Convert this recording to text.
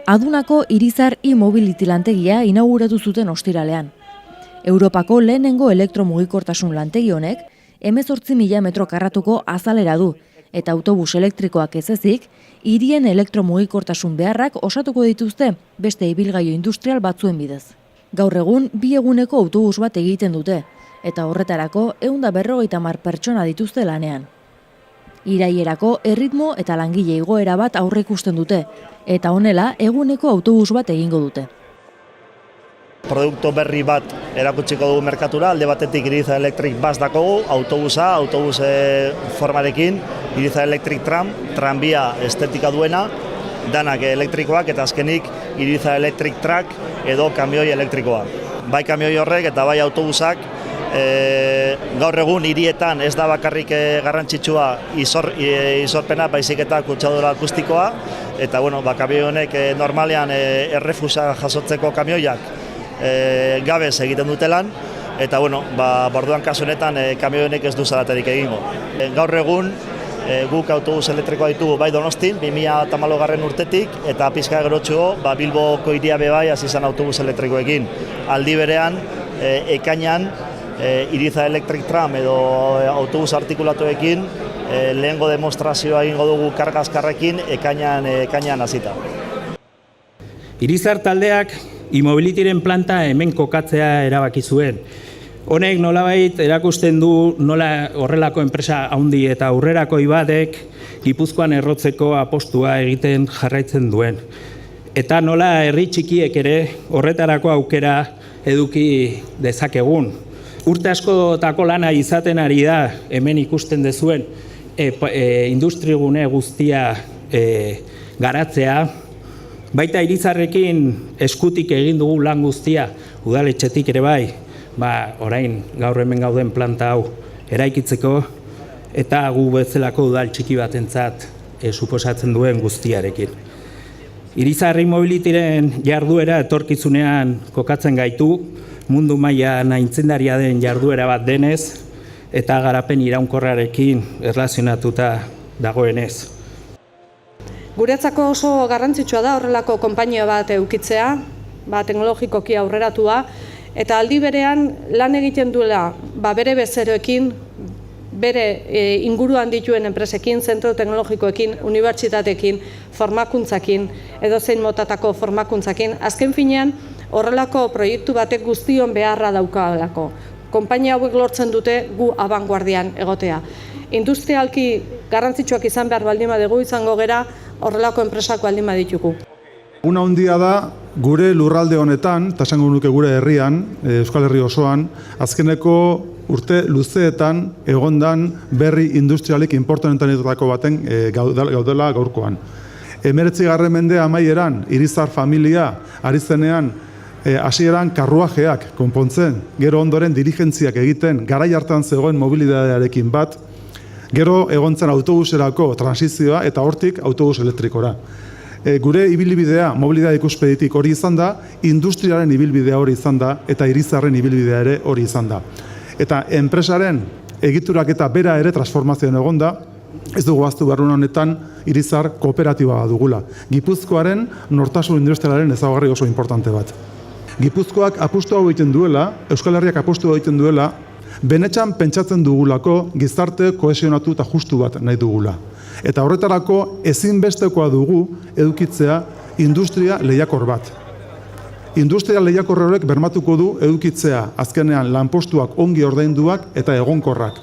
Adunako Irizar e-mobility lantegia inauguratu zuten ostiralean. Europako lehenengo elektromugikortasun lantegi honek 18.000 metro karratuko azalera du, eta autobus elektrikoak ez ezik, hirien elektromugikortasun beharrak osatuko dituzte beste ibilgailu industrial batzuen bidez. Gaur egun 2 eguneko autobus bat egiten dute, eta horretarako 150 pertsona dituzte lanean. Iraierako erritmo eta langile igoera bat aurreikusten dute, eta honela eguneko autobus bat egingo dute. Produktu berri bat erakutsiko dugu merkatura, alde batetik Iriza Electric Bus dakogu, autobus formarekin, Iriza Electric Tram, tranbia estetika duena, danak elektrikoak eta azkenik Iriza Electric Truck edo kamioi elektrikoa. Bai kamioi horrek eta bai autobusak, gaur egun hirietan ez da bakarrik garrantzitsua izorpena, baizik eta kutsadura akustikoa, eta kamioi honek normalean errefusa jasotzeko kamioiak gabez egiten dutelan, eta orduan kasu honetan kamioi honek ez du zaraterik egingo. Gaur egun guk autobus elektrikoa ditugu bai Donostin, 2014 urtetik, eta pizka gerotxo Bilboko hiria bebai hasi zen autobus elektrikoekin. Aldi berean, ekainan Iriza Electric Tram edo autobus artikulatuekin lehengo demostrazioa egingo dugu kargazkarrekin ekainan hasita. Irizar taldeak e-mobilityren planta hemen kokatzea erabaki zuen. Honek nolabait erakusten du nola horrelako enpresa handi eta aurrerakoi batek Gipuzkoan errotzeko apostua egiten jarraitzen duen. Eta nola herri txikiek ere horretarako aukera eduki dezakegun. Urte askotako lana izaten ari da hemen ikusten dezuen industrigune guztia garatzea. Baita Irizarrekin eskutik egin dugu lan guztia, udaletxetik ere bai, orain gaur hemen gauden planta hau eraikitzeko, eta gu bezalako udal txiki batentzat suposatzen duen guztiarekin. Irizar e-mobilityren jarduera etorkizunean kokatzen gaitu, mundu mailan aitzindaria den jarduera bat denez, eta garapen iraunkorrarekin erlazionatuta dagoenez. Guretzako oso garrantzitsua da horrelako konpainia bat edukitzea, teknologikoki aurreratua, eta aldi berean lan egiten duela bere bezeroekin, bere inguruan dituen enpresekin, zentro teknologikoekin, unibertsitatekin, formakuntzakin, edozein motatako formakuntzakin. Azken finean, horrelako proiektu batek guztion beharra daukalako. Konpainia hauek lortzen dute gu abanguardian egotea. Industrialki garrantzitsuak izan behar baldin badugu izango gera, horrelako enpresako baldin baditugu. Una handia da gure lurralde honetan, eta esango nuke gure herrian, Euskal Herri osoan, azkeneko urte luzeetan egondan berri industrialik inportanenetako baten gaudela gaurkoan. 19. mende amaieran, Irizar familia ari zenean hasieran karruajeak konpontzen, gero ondoren dirigentziak egiten, garai hartan zegoen mobilidadearekin bat, gero egontzen autobuserako transizioa eta hortik autobus elektrikora. Gure ibilbidea, mobilidade ikuspeditik hori izan da, industriaren ibilbidea hori izan da, eta Irizarren ibilbidea ere hori izan da. Eta enpresaren egiturak eta bera ere transformazioan egon da, ez dugu ahaztu barrun honetan Irizar kooperatiba dugula. Gipuzkoaren nortasun industrialaren ezaugarri oso importante bat. Gipuzkoak apustu hau egiten duela, Euskal Herriak apustu hau egiten duela, benetxan pentsatzen dugulako gizarte kohesionatu eta justu bat nahi dugula. Eta horretarako ezinbestekoa dugu edukitzea industria lehiakor bat. Industria lehiakor horrek bermatuko du edukitzea azkenean lanpostuak ongi ordainduak eta egonkorrak.